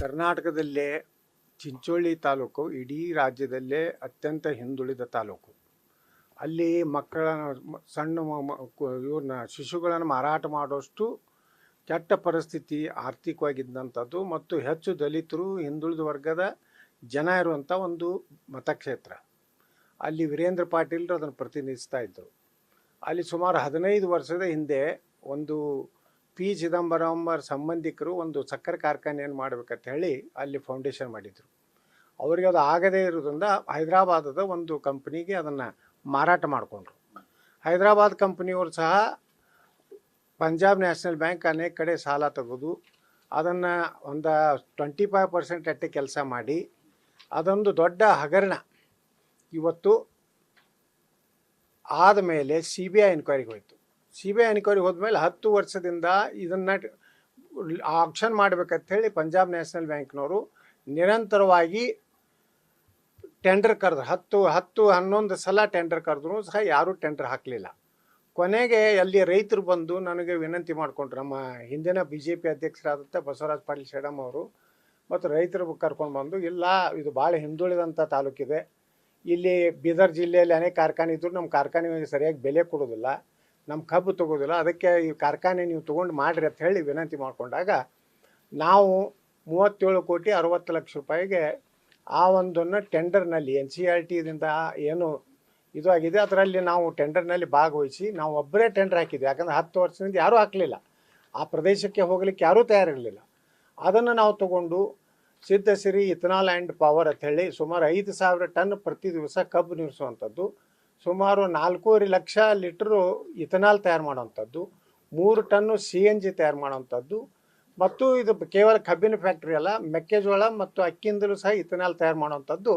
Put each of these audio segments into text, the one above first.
ಕರ್ನಾಟಕದಲ್ಲೇ ಚಿಂಚೋಳಿ ತಾಲೂಕು ಇಡೀ ರಾಜ್ಯದಲ್ಲೇ ಅತ್ಯಂತ ಹಿಂದುಳಿದ ತಾಲೂಕು. ಅಲ್ಲಿ ಮಕ್ಕಳ ಸಣ್ಣ ಇವ್ರನ್ನ ಶಿಶುಗಳನ್ನು ಮಾರಾಟ ಮಾಡೋಷ್ಟು ಕೆಟ್ಟ ಪರಿಸ್ಥಿತಿ ಆರ್ಥಿಕವಾಗಿದ್ದಂಥದ್ದು ಮತ್ತು ಹೆಚ್ಚು ದಲಿತರು ಹಿಂದುಳಿದ ವರ್ಗದ ಜನ ಇರುವಂಥ ಒಂದು ಮತಕ್ಷೇತ್ರ. ಅಲ್ಲಿ ವೀರೇಂದ್ರ ಪಾಟೀಲ್ರು ಅದನ್ನು ಪ್ರತಿನಿಧಿಸ್ತಾ ಇದ್ದರು. ಅಲ್ಲಿ ಸುಮಾರು 15 ವರ್ಷದ ಹಿಂದೆ ಒಂದು ಪಿ ಚಿದಂಬರಂ ಸಂಬಂಧಿಕರು ಒಂದು ಸಕ್ಕರೆ ಕಾರ್ಖಾನೆಯನ್ನು ಮಾಡಬೇಕಂತ ಹೇಳಿ ಅಲ್ಲಿ ಫೌಂಡೇಶನ್ ಮಾಡಿದರು. ಅವರಿಗೆ ಅದು ಆಗದೇ ಇರೋದ್ರಿಂದ ಹೈದರಾಬಾದದ ಒಂದು ಕಂಪ್ನಿಗೆ ಅದನ್ನು ಮಾರಾಟ ಮಾಡಿಕೊಂಡ್ರು. ಹೈದರಾಬಾದ್ ಕಂಪ್ನಿಯವರು ಸಹ ಪಂಜಾಬ್ ನ್ಯಾಷನಲ್ ಬ್ಯಾಂಕ್ ಅನೇಕ ಕಡೆ ಸಾಲ ತೆಗೆದು ಅದನ್ನು ಒಂದು 25% ಅಟ್ಟೆ ಕೆಲಸ ಮಾಡಿ ಅದೊಂದು ದೊಡ್ಡ ಹಗರಣ ಇವತ್ತು ಆದಮೇಲೆ CBI ಎನ್ಕ್ವೈರಿಗೆ ಹೋಯಿತು. CBI ಎನ್ಕ್ವೈರಿಗೆ ಹೋದ್ಮೇಲೆ 10 ವರ್ಷದಿಂದ ಇದನ್ನು ಆಕ್ಷನ್ ಮಾಡಬೇಕಂತ ಹೇಳಿ ಪಂಜಾಬ್ ನ್ಯಾಷನಲ್ ಬ್ಯಾಂಕ್ನವರು ನಿರಂತರವಾಗಿ ಟೆಂಡರ್ ಕರೆದ್ರು. 10-11 ಸಲ ಟೆಂಡರ್ ಕರೆದ್ರು ಸಹ ಯಾರೂ ಟೆಂಡರ್ ಹಾಕಲಿಲ್ಲ. ಕೊನೆಗೆ ಅಲ್ಲಿ ರೈತರು ಬಂದು ನನಗೆ ವಿನಂತಿ ಮಾಡಿಕೊಂಡ್ರು. ನಮ್ಮ ಹಿಂದಿನ BJP ಅಧ್ಯಕ್ಷರಾದಂಥ ಬಸವರಾಜ ಪಾಟೀಲ್ ಸೇಡಮ್ ಅವರು ಮತ್ತು ರೈತರು ಕರ್ಕೊಂಡು ಬಂದು, ಇಲ್ಲ ಇದು ಭಾಳ ಹಿಂದುಳಿದಂಥ ತಾಲೂಕಿದೆ, ಇಲ್ಲಿ ಬೀದರ್ ಜಿಲ್ಲೆಯಲ್ಲಿ ಅನೇಕ ಕಾರ್ಖಾನೆ ಇದ್ದರೂ ನಮ್ಮ ಕಾರ್ಖಾನೆಗೆ ಸರಿಯಾಗಿ ಬೆಲೆ ಕೊಡೋದಿಲ್ಲ, ನಮ್ಮ ಕಬ್ಬು ತೊಗೋದಿಲ್ಲ, ಅದಕ್ಕೆ ಈ ಕಾರ್ಖಾನೆ ನೀವು ತೊಗೊಂಡು ಮಾಡಿರಿ ಅಂತ ಹೇಳಿ ವಿನಂತಿ ಮಾಡಿಕೊಂಡಾಗ ನಾವು 37,60,00,000 ರೂಪಾಯಿಗೆ ಆ ಒಂದನ್ನು ಟೆಂಡರ್ನಲ್ಲಿ NCLTದಿಂದ ಏನು ಇದು ಆಗಿದೆ ಅದರಲ್ಲಿ ನಾವು ಟೆಂಡರ್ನಲ್ಲಿ ಭಾಗವಹಿಸಿ ನಾವು ಒಬ್ಬರೇ ಟೆಂಡರ್ ಹಾಕಿದ್ವಿ. ಯಾಕಂದರೆ 10 ವರ್ಷದಿಂದ ಯಾರೂ ಹಾಕಲಿಲ್ಲ, ಆ ಪ್ರದೇಶಕ್ಕೆ ಹೋಗಲಿಕ್ಕೆ ಯಾರೂ ತಯಾರಿರಲಿಲ್ಲ. ಅದನ್ನು ನಾವು ತಗೊಂಡು ಸಿದ್ಧಸಿರಿ ಇಥನಾಲ್ ಆ್ಯಂಡ್ ಪವರ್ ಅಂತ ಹೇಳಿ ಸುಮಾರು 5,000 ಟನ್ ಪ್ರತಿ ದಿವಸ ಕಬ್ಬು ನಿಲ್ಲಿಸುವಂಥದ್ದು, ಸುಮಾರು 4.5 ಲಕ್ಷ ಲೀಟ್ರು ಇಥನಾಲ್ ತಯಾರು ಮಾಡೋವಂಥದ್ದು, 3 ಟನ್ನು CNG ತಯಾರು ಮಾಡೋವಂಥದ್ದು, ಮತ್ತು ಇದು ಕೇವಲ ಕಬ್ಬಿನ ಫ್ಯಾಕ್ಟ್ರಿ ಅಲ್ಲ, ಮೆಕ್ಕೆಜೋಳ ಮತ್ತು ಅಕ್ಕಿಯಿಂದಲೂ ಸಹ ಇಥನಾಲ್ ತಯಾರು ಮಾಡೋವಂಥದ್ದು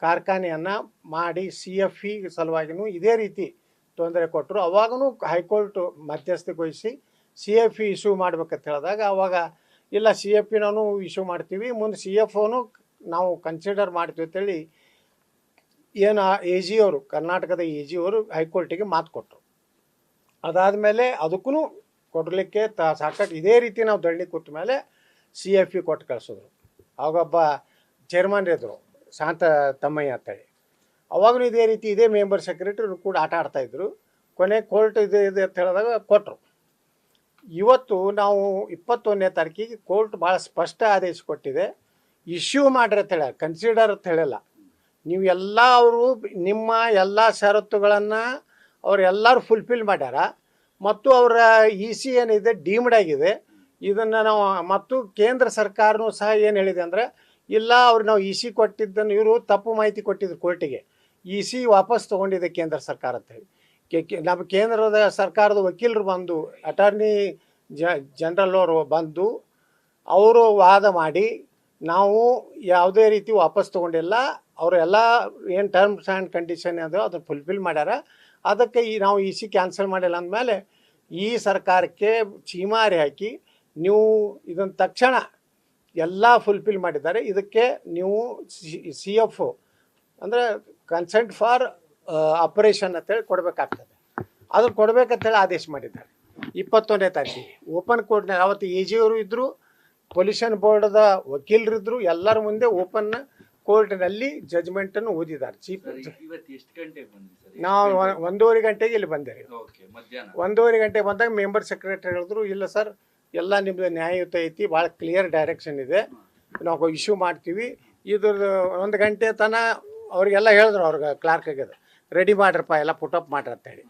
ಕಾರ್ಖಾನೆಯನ್ನು ಮಾಡಿ CFE ಸಲುವಾಗಿಯೂ ಇದೇ ರೀತಿ ತೊಂದರೆ ಕೊಟ್ಟರು. ಅವಾಗೂ ಹೈಕೋರ್ಟ್ ಮಧ್ಯಸ್ಥಿಕೆ ವಹಿಸಿ CFE ಇಶ್ಯೂ ಮಾಡ್ಬೇಕಂತ ಹೇಳಿದಾಗ ಅವಾಗ ಇಲ್ಲ CFE ನಾವು ಇಶ್ಯೂ ಮಾಡ್ತೀವಿ, ಮುಂದೆ CFOನು ನಾವು ಕನ್ಸಿಡರ್ ಮಾಡ್ತೀವಿ ಅಂತೇಳಿ ಏನು AG ಅವರು ಕರ್ನಾಟಕದ AG ಅವರು ಹೈಕೋರ್ಟಿಗೆ ಮಾತು ಕೊಟ್ಟರು. ಅದಾದಮೇಲೆ ಅದಕ್ಕೂ ಕೊಡಲಿಕ್ಕೆ ಸಾಕಷ್ಟು ಇದೇ ರೀತಿ ನಾವು ಧರಣಿ ಕೂತ ಮೇಲೆ CFE ಕೊಟ್ಟು ಕಳಿಸಿದ್ರು. ಆವಾಗೊಬ್ಬ ಚೇರ್ಮನ್ ಇದ್ದರು ಶಾಂತ ತಮ್ಮಯ್ಯ ಅಂತೇಳಿ, ಅವಾಗೂ ಇದೇ ರೀತಿ ಇದೇ ಮೆಂಬರ್ ಸೆಕ್ರೆಟರಿ ಕೂಡ ಆಟ ಆಡ್ತಾಯಿದ್ರು. ಕೊನೆ ಕೋರ್ಟ್ ಇದೆ ಅಂತ ಹೇಳಿದಾಗ ಕೊಟ್ಟರು. ಇವತ್ತು ನಾವು 21ನೇ ತಾರೀಕಿಗೆ ಕೋರ್ಟ್ ಭಾಳ ಸ್ಪಷ್ಟ ಆದೇಶ ಕೊಟ್ಟಿದೆ, ಇಶ್ಯೂ ಮಾಡ್ರಿ ಅಂತ ಹೇಳ, ಕನ್ಸಿಡರ್ ಅಂತ ಹೇಳಿಲ್ಲ. ನೀವು ಎಲ್ಲ ಅವರು ನಿಮ್ಮ ಎಲ್ಲ ಷರತ್ತುಗಳನ್ನು ಅವರೆಲ್ಲರೂ ಫುಲ್ಫಿಲ್ ಮಾಡ್ಯಾರ ಮತ್ತು ಅವರ EC ಏನಿದೆ ಡೀಮ್ಡ್ ಆಗಿದೆ. ಇದನ್ನು ನಾವು ಮತ್ತು ಕೇಂದ್ರ ಸರ್ಕಾರನೂ ಸಹ ಏನು ಹೇಳಿದೆ ಅಂದರೆ, ಇಲ್ಲ ಅವ್ರು ನಾವು EC ಕೊಟ್ಟಿದ್ದನ್ನು ಇವರು ತಪ್ಪು ಮಾಹಿತಿ ಕೊಟ್ಟಿದ್ರು ಕೋರ್ಟಿಗೆ, EC ವಾಪಸ್ ತೊಗೊಂಡಿದೆ ಕೇಂದ್ರ ಸರ್ಕಾರ ಅಂತೇಳಿ. ನಮ್ಮ ಕೇಂದ್ರದ ಸರ್ಕಾರದ ವಕೀಲರು ಬಂದು ಅಟಾರ್ನಿ ಜನರಲ್ ಅವರು ಬಂದು ಅವರು ವಾದ ಮಾಡಿ ನಾವು ಯಾವುದೇ ರೀತಿ ವಾಪಸ್ ತೊಗೊಂಡಿಲ್ಲ, ಅವರು ಎಲ್ಲ ಏನು ಟರ್ಮ್ಸ್ ಆ್ಯಂಡ್ ಕಂಡೀಷನ್ ಅದು ಅದನ್ನು ಫುಲ್ಫಿಲ್ ಮಾಡ್ಯಾರ, ಅದಕ್ಕೆ ನಾವು EC ಕ್ಯಾನ್ಸಲ್ ಮಾಡಿಲ್ಲ ಅಂದಮೇಲೆ ಈ ಸರ್ಕಾರಕ್ಕೆ ಚೀಮಾರಿ ಹಾಕಿ ನೀವು ಇದನ್ನು ತಕ್ಷಣ ಎಲ್ಲ ಫುಲ್ಫಿಲ್ ಮಾಡಿದ್ದಾರೆ, ಇದಕ್ಕೆ ನೀವು CFO ಅಂದರೆ ಕನ್ಸೆಂಟ್ ಫಾರ್ ಆಪರೇಷನ್ ಅಂತೇಳಿ ಕೊಡಬೇಕಾಗ್ತದೆ, ಅದು ಕೊಡಬೇಕಂತೇಳಿ ಆದೇಶ ಮಾಡಿದ್ದಾರೆ 21ನೇ ತಾರೀಕಿಗೆ. ಓಪನ್ ಕೋರ್ಟ್ನಲ್ಲಿ ಅವತ್ತು AG ಅವರು ಇದ್ದರು, ಪೊಲ್ಯೂಷನ್ ಬೋರ್ಡದ ವಕೀಲರಿದ್ದರು, ಎಲ್ಲರ ಮುಂದೆ ಓಪನ್ ಕೋರ್ಟ್ನಲ್ಲಿ ಜಜ್ಮೆಂಟನ್ನು ಓದಿದ್ದಾರೆ. ನಾವು 1:30 ಗಂಟೆಗೆ ಇಲ್ಲಿ ಬಂದೇವೆ. 1:30 ಗಂಟೆಗೆ ಬಂದಾಗ ಮೆಂಬರ್ ಸೆಕ್ರೆಟರಿ ಹೇಳಿದ್ರು, ಇಲ್ಲ ಸರ್ ಎಲ್ಲ ನಿಮ್ಮದು ನ್ಯಾಯಯುತ ಐತಿ, ಭಾಳ ಕ್ಲಿಯರ್ ಡೈರೆಕ್ಷನ್ ಇದೆ, ನಾವು ಇಶ್ಯೂ ಮಾಡ್ತೀವಿ. ಇದ್ರದ್ದು 1 ಗಂಟೆ ತನಕ ಅವ್ರಿಗೆಲ್ಲ ಹೇಳಿದ್ರು, ಅವ್ರಿಗೆ ಕ್ಲಾರ್ಕಿಗೆ ರೆಡಿ ಮಾಡ್ರಪ್ಪ ಎಲ್ಲ ಪುಟಪ್ ಮಾಡ್ರಿ ಅಂತೇಳಿ.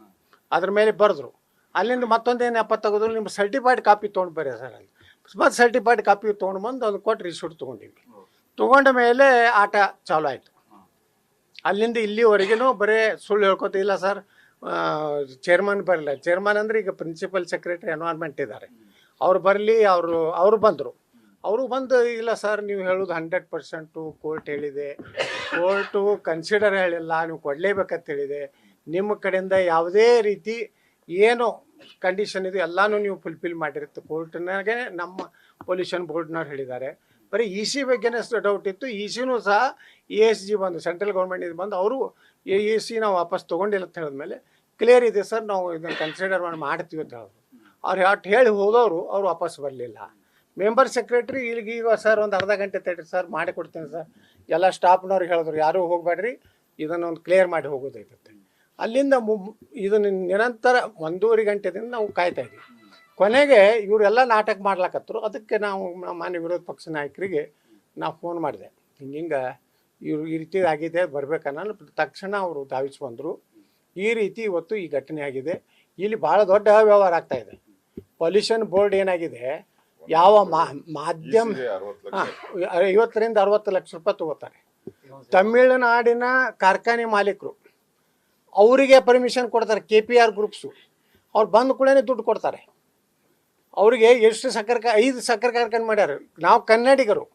ಅದ್ರ ಮೇಲೆ ಬರೆದ್ರು. ಅಲ್ಲಿಂದ ಮತ್ತೊಂದೇನು ತೆಗೆದ್ರು, ನಿಮ್ಮ ಸರ್ಟಿಫೈಡ್ ಕಾಪಿ ತೊಗೊಂಡು ಬರ್ರಿ ಸರ್ ಅಲ್ಲಿ. ಮತ್ತು ಸರ್ಟಿಫೈಡ್ ಕಾಪಿ ತೊಗೊಂಡು ಬಂದು ಅದು ಕೊಟ್ಟು ರಿಸೀಟ್ ತೊಗೊಂಡಿವಿ. ತೊಗೊಂಡ ಮೇಲೆ ಆಟ ಚಾಲು ಆಯಿತು. ಅಲ್ಲಿಂದ ಇಲ್ಲಿವರೆಗೂ ಬರೀ ಸುಳ್ಳು ಹೇಳ್ಕೊತ, ಇಲ್ಲ ಸರ್ ಚೇರ್ಮನ್ ಬರಲ್ಲ. ಚೇರ್ಮನ್ ಅಂದರೆ ಈಗ ಪ್ರಿನ್ಸಿಪಲ್ ಸೆಕ್ರೆಟರಿ ಎನ್ವೈರ್ಮೆಂಟ್ ಇದ್ದಾರೆ, ಅವ್ರು ಬರಲಿ, ಅವರು ಬಂದರು. ಅವರು ಬಂದು, ಇಲ್ಲ ಸರ್ ನೀವು ಹೇಳೋದು 100% ಕೋರ್ಟ್ ಹೇಳಿದೆ, ಕೋರ್ಟು ಕನ್ಸಿಡರ್ ಹೇಳಿಲ್ಲ, ನೀವು ಕೊಡಲೇಬೇಕಂತ ಹೇಳಿದೆ, ನಿಮ್ಮ ಕಡೆಯಿಂದ ಯಾವುದೇ ರೀತಿ ಏನು ಕಂಡೀಷನ್ ಇದೆ ಎಲ್ಲನೂ ನೀವು ಫುಲ್ಫಿಲ್ ಮಾಡಿರುತ್ತೆ ಕೋರ್ಟ್ನಾಗೆ ನಮ್ಮ ಪೊಲ್ಯೂಷನ್ ಬೋರ್ಡ್ನವ್ರು ಹೇಳಿದ್ದಾರೆ. ಬರೀ ಇ ಸಿ ಬಗ್ಗೆನೇ ಡೌಟ್ ಇತ್ತು. ಇ ಸಿನೂ ಸಹ ESG ಬಂದು ಸೆಂಟ್ರಲ್ ಗೌರ್ಮೆಂಟಿಂದ ಬಂದು ಅವರು ಇ ಸಿ ನಾವು ವಾಪಸ್ ತೊಗೊಂಡಿಲ್ಲ ಅಂತ ಹೇಳಿದ್ಮೇಲೆ ಕ್ಲಿಯರ್ ಇದೆ ಸರ್, ನಾವು ಇದನ್ನು ಕನ್ಸಿಡರ್ ಮಾಡ್ತೀವಿ ಅಂತ ಹೇಳಿದ್ರು. ಅವ್ರು ಅಷ್ಟು ಹೇಳಿ ಹೋದವರು ಅವ್ರು ವಾಪಸ್ ಬರಲಿಲ್ಲ. ಮೆಂಬರ್ ಸೆಕ್ರೆಟ್ರಿ ಈಗ ಸರ್ ಒಂದು ಅರ್ಧ ಗಂಟೆ ತಡ್ರಿ ಸರ್ ಮಾಡಿ ಕೊಡ್ತೀನಿ ಸರ್, ಎಲ್ಲ ಸ್ಟಾಫ್ನವ್ರಿಗೆ ಹೇಳಿದ್ರು ಯಾರೂ ಹೋಗಬೇಡ್ರಿ, ಇದನ್ನೊಂದು ಕ್ಲಿಯರ್ ಮಾಡಿ ಹೋಗೋದೈತಂತೆ. ಅಲ್ಲಿಂದ ಇದನ್ನು ನಿರಂತರ 1.5 ಗಂಟೆದಿಂದ ನಾವು ಕಾಯ್ತಾ ಇದ್ವಿ. ಕೊನೆಗೆ ಇವರೆಲ್ಲ ನಾಟಕ ಮಾಡ್ಲಾಕತ್ತರು. ಅದಕ್ಕೆ ನಾವು ಮಾನ್ಯ ವಿರೋಧ ಪಕ್ಷ ನಾಯಕರಿಗೆ ನಾವು ಫೋನ್ ಮಾಡಿದೆ, ಹಿಂಗೆ ಇವ್ರು ಈ ರೀತಿ ಆಗಿದೆ ಬರ್ಬೇಕನ್ನ. ತಕ್ಷಣ ಅವರು ಧಾವಿಸಿ ಬಂದರು. ಈ ರೀತಿ ಇವತ್ತು ಈ ಘಟನೆ ಆಗಿದೆ. ಇಲ್ಲಿ ಭಾಳ ದೊಡ್ಡ ವ್ಯವಹಾರ ಆಗ್ತಾಯಿದೆ. ಪೊಲ್ಯೂಷನ್ ಬೋರ್ಡ್ ಏನಾಗಿದೆ, ಯಾವ ಮಾಧ್ಯಮ 50 ರಿಂದ 60 ಲಕ್ಷ ರೂಪಾಯಿ ತಗೋತಾರೆ. ತಮಿಳುನಾಡಿನ ಕಾರ್ಖಾನೆ ಮಾಲೀಕರು ಅವರಿಗೆ ಪರ್ಮಿಷನ್ ಕೊಡ್ತಾರೆ. KPR ಗ್ರೂಪ್ಸು ಅವ್ರು ಬಂದ ಕೂಡಲೇ ದುಡ್ಡು ಕೊಡ್ತಾರೆ. ಅವರಿಗೆ ಎಷ್ಟು 5 ಸಕ್ಕರೆ ಕಾರ್ಖಾನೆ ಮಾಡ್ಯಾರ. ನಾವು ಕನ್ನಡಿಗರು,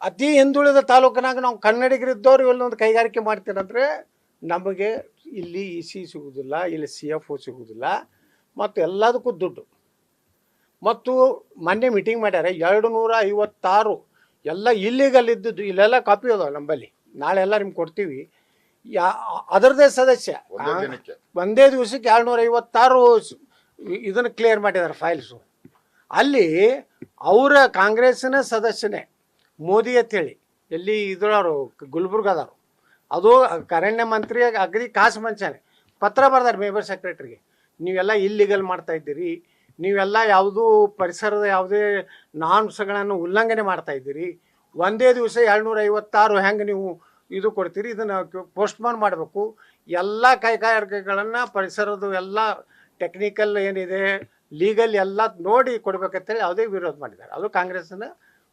ಅತಿ ಹಿಂದುಳಿದ ತಾಲೂಕಿನಾಗ ನಾವು ಕನ್ನಡಿಗರಿದ್ದವ್ರು ಇಲ್ಲೊಂದು ಕೈಗಾರಿಕೆ ಮಾಡ್ತೀರಂದರೆ ನಮಗೆ ಇಲ್ಲಿ EC ಸಿಗೋದಿಲ್ಲ, ಇಲ್ಲಿ CFO ಸಿಗೋದಿಲ್ಲ, ಮತ್ತು ಎಲ್ಲದಕ್ಕೂ ದುಡ್ಡು. ಮತ್ತು ಮೊನ್ನೆ ಮೀಟಿಂಗ್ ಮಾಡ್ಯಾರ 256 ಎಲ್ಲ ಇಲ್ಲಿಗಲ್ ಇದ್ದದ್ದು. ಇಲ್ಲೆಲ್ಲ ಕಾಪಿ ಅದಾವೆ ನಮ್ಮಲ್ಲಿ, ನಾಳೆ ಎಲ್ಲ ನಿಮ್ಗೆ ಕೊಡ್ತೀವಿ. ಅದರದೇ ಸದಸ್ಯ ಒಂದೇ ದಿವಸಕ್ಕೆ 256 ಇದನ್ನು ಕ್ಲಿಯರ್ ಮಾಡಿದ್ದಾರೆ ಫೈಲ್ಸು. ಅಲ್ಲಿ ಅವರ ಕಾಂಗ್ರೆಸ್ಸಿನ ಸದಸ್ಯನೇ ಮೋದಿ ಅಂತೇಳಿ ಎಲ್ಲಿ ಇದ್ರವರು ಗುಲ್ಬರ್ಗದವರು, ಅದು ಅರಣ್ಯ ಮಂತ್ರಿ ಅಗದಿ ಕಾಸು ಮಂಚಾನೆ ಪತ್ರ ಬರ್ದಾರೆ ಮೆಂಬರ್ ಸೆಕ್ರೆಟ್ರಿಗೆ, ನೀವೆಲ್ಲ ಇಲ್ಲಿಗಲ್ ಮಾಡ್ತಾ ಇದ್ದೀರಿ, ನೀವೆಲ್ಲ ಯಾವುದೂ ಪರಿಸರದ ಯಾವುದೇ ನಾರ್ಮ್ಸ್ಗಳನ್ನು ಉಲ್ಲಂಘನೆ ಮಾಡ್ತಾ ಇದ್ದೀರಿ, ಒಂದೇ ದಿವಸ 256 ಹೆಂಗೆ ನೀವು ಇದು ಕೊಡ್ತೀರಿ, ಇದನ್ನು ಪೋಸ್ಟ್ಮಾನ್ ಮಾಡಬೇಕು, ಎಲ್ಲ ಕೈಗಾರಿಕೆಗಳನ್ನು ಪರಿಸರದ ಎಲ್ಲ ಟೆಕ್ನಿಕಲ್ ಏನಿದೆ ಲೀಗಲ್ ಎಲ್ಲ ನೋಡಿ ಕೊಡ್ಬೇಕಂತೇಳಿ ಯಾವುದೇ ವಿರೋಧ ಮಾಡಿದ್ದಾರೆ. ಅದು ಕಾಂಗ್ರೆಸ್ಸಿನ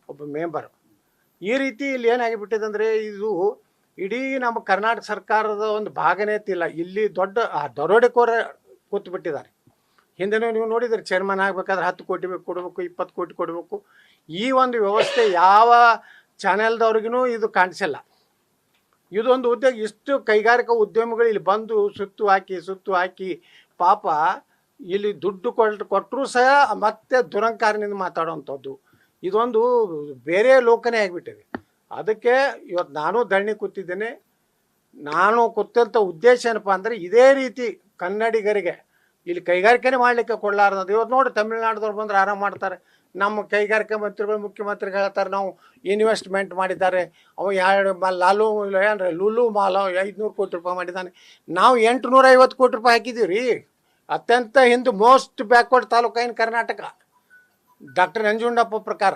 ಒಬ್ಬ ಮೆಂಬರು. ಈ ರೀತಿ ಇಲ್ಲಿ ಏನಾಗಿಬಿಟ್ಟಿದೆ ಅಂದರೆ, ಇದು ಇಡೀ ನಮ್ಮ ಕರ್ನಾಟಕ ಸರ್ಕಾರದ ಒಂದು ಭಾಗನೇ ತಿಲ್ಲ. ಇಲ್ಲಿ ದೊಡ್ಡ ದರೋಡೆಕೋರ ಕೂತ್ಬಿಟ್ಟಿದ್ದಾರೆ. ಹಿಂದೆನೂ ನೀವು ನೋಡಿದ್ರೆ ಚೇರ್ಮನ್ ಆಗಬೇಕಾದ್ರೆ 10 ಕೋಟಿ ಕೊಡಬೇಕು, 20 ಕೋಟಿ ಕೊಡಬೇಕು. ಈ ಒಂದು ವ್ಯವಸ್ಥೆ ಯಾವ ಚಾನೆಲ್ದವ್ರಿಗೂ ಇದು ಕಾಣಿಸಿಲ್ಲ. ಇದೊಂದು ಉದ್ಯೋಗ, ಇಷ್ಟು ಕೈಗಾರಿಕಾ ಉದ್ಯಮಿಗಳು ಇಲ್ಲಿ ಬಂದು ಸುತ್ತು ಹಾಕಿ ಪಾಪ ಇಲ್ಲಿ ದುಡ್ಡು ಕೊಟ್ಟರೂ ಸಹ ಮತ್ತೆ ದುರಂಕಾರನಿಂದ ಮಾತಾಡೋವಂಥದ್ದು. ಇದೊಂದು ಬೇರೆ ಲೋಕನೇ ಆಗಿಬಿಟ್ಟಿದೆ. ಅದಕ್ಕೆ ಇವತ್ತು ನಾನು ಧರಣಿ ಕೂತಿದ್ದೇನೆ. ನಾನು ಕೂತಂಥ ಉದ್ದೇಶ ಏನಪ್ಪ ಅಂದರೆ, ಇದೇ ರೀತಿ ಕನ್ನಡಿಗರಿಗೆ ಇಲ್ಲಿ ಕೈಗಾರಿಕೆನೇ ಮಾಡಲಿಕ್ಕೆ ಕೊಡಲಾರ್ದು. ಇವತ್ತು ನೋಡಿ ತಮಿಳ್ನಾಡ್ದವ್ರು ಬಂದ್ರೆ ಆರಾಮ ಮಾಡ್ತಾರೆ. ನಮ್ಮ ಕೈಗಾರಿಕಾ ಮಂತ್ರಿಗಳು ಮುಖ್ಯಮಂತ್ರಿಗಳು ಹೇಳ್ತಾರೆ ನಾವು ಇನ್ವೆಸ್ಟ್ಮೆಂಟ್ ಮಾಡಿದ್ದಾರೆ, ಅವ ಲೂಲು ಮಾಲ್ 500 ಕೋಟಿ ರೂಪಾಯಿ ಮಾಡಿದ್ದಾನೆ. ನಾವು 850 ಕೋಟಿ ರೂಪಾಯಿ ಹಾಕಿದ್ದೀವಿ ರೀ. ಅತ್ಯಂತ ಹಿಂದೆ ಮೋಸ್ಟ್ ಬ್ಯಾಕ್ವರ್ಡ್ ತಾಲೂಕು ಏನು ಕರ್ನಾಟಕ. ಡಾಕ್ಟರ್ ನಂಜುಂಡಪ್ಪ ಪ್ರಕಾರ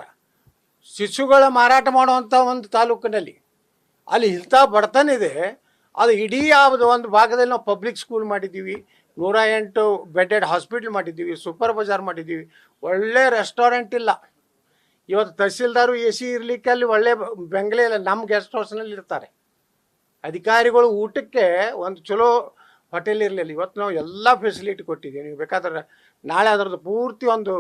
ಶಿಶುಗಳ ಮಾರಾಟ ಮಾಡುವಂಥ ಒಂದು ತಾಲೂಕಿನಲ್ಲಿ ಅಲ್ಲಿ ಇಂಥ ಬಡತನಿದೆ. ಅದು ಇಡೀ ಯಾವುದು ಒಂದು ಭಾಗದಲ್ಲಿ ನಾವು ಪಬ್ಲಿಕ್ ಸ್ಕೂಲ್ ಮಾಡಿದ್ದೀವಿ, 108 ಬೆಡ್ಡೆಡ್ ಹಾಸ್ಪಿಟ್ಲ್ ಮಾಡಿದ್ದೀವಿ, ಸೂಪರ್ ಬಜಾರ್ ಮಾಡಿದ್ದೀವಿ, ಒಳ್ಳೆ ರೆಸ್ಟೋರೆಂಟ್ ಇಲ್ಲ. ಇವತ್ತು ತಹಸೀಲ್ದಾರು AC ಇರಲಿಕ್ಕೆ ಅಲ್ಲಿ ಒಳ್ಳೆ ಬೆಂಗಳೇ ಇಲ್ಲ, ನಮ್ಮ ಗೆಸ್ಟ್ ಹೌಸ್ನಲ್ಲಿ ಇರ್ತಾರೆ. ಅಧಿಕಾರಿಗಳು ಊಟಕ್ಕೆ ಒಂದು ಚಲೋ ಹೋಟೆಲ್ ಇರಲಿಲ್ಲ. ಇವತ್ತು ನಾವು ಎಲ್ಲ ಫೆಸಿಲಿಟಿ ಕೊಟ್ಟಿದ್ದೀವಿ. ನೀವು ಬೇಕಾದ್ರೆ ನಾಳೆ ಅದರದ್ದು ಪೂರ್ತಿ ಒಂದು